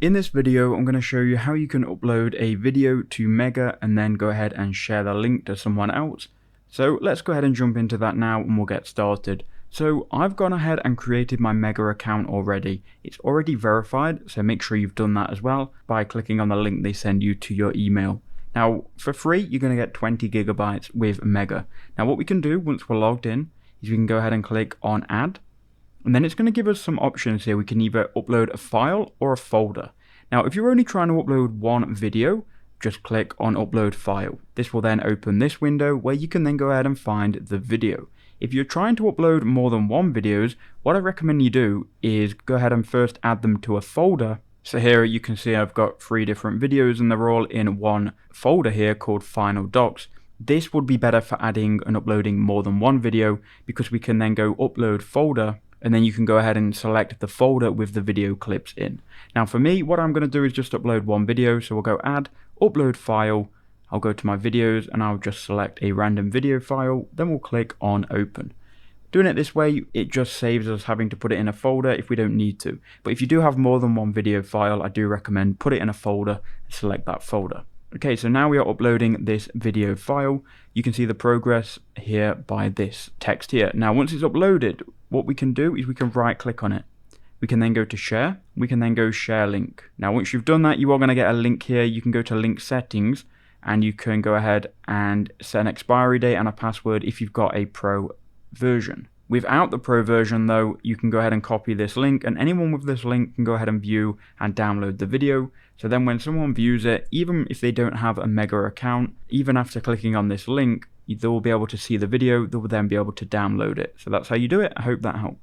In this video, I'm going to show you how you can upload a video to Mega and then go ahead and share the link to someone else. So let's go ahead and jump into that now and we'll get started. So I've gone ahead and created my Mega account already. It's already verified, so make sure you've done that as well by clicking on the link they send you to your email. Now for free, you're going to get 20 gigabytes with Mega. Now what we can do once we're logged in is we can go ahead and click on Add. And then it's going to give us some options here. We can either upload a file or a folder. Now, if you're only trying to upload one video, just click on Upload File. This will then open this window where you can then go ahead and find the video. If you're trying to upload more than one videos, what I recommend you do is go ahead and first add them to a folder. So here you can see I've got 3 different videos and they're all in one folder here called Final Docs. This would be better for adding and uploading more than one video because we can then go Upload Folder, and then you can go ahead and select the folder with the video clips in. Now for me, what I'm going to do is just upload one video. So we'll go Add, Upload File, I'll go to my videos and I'll just select a random video file, then we'll click on Open. Doing it this way, it just saves us having to put it in a folder if we don't need to. But if you do have more than one video file, I do recommend put it in a folder and select that folder. Okay, so now we are uploading this video file. You can see the progress here by this text here. Now once it's uploaded, what we can do is we can right click on it. We can then go to share. We can then go share link. Now once you've done that, you are going to get a link here. You can go to link settings and you can go ahead and set an expiry date and a password if you've got a pro version. Without the pro version though, you can go ahead and copy this link, and anyone with this link can go ahead and view and download the video. So then when someone views it, even if they don't have a Mega account, even after clicking on this link, they will be able to see the video, they will then be able to download it. So that's how you do it. I hope that helped.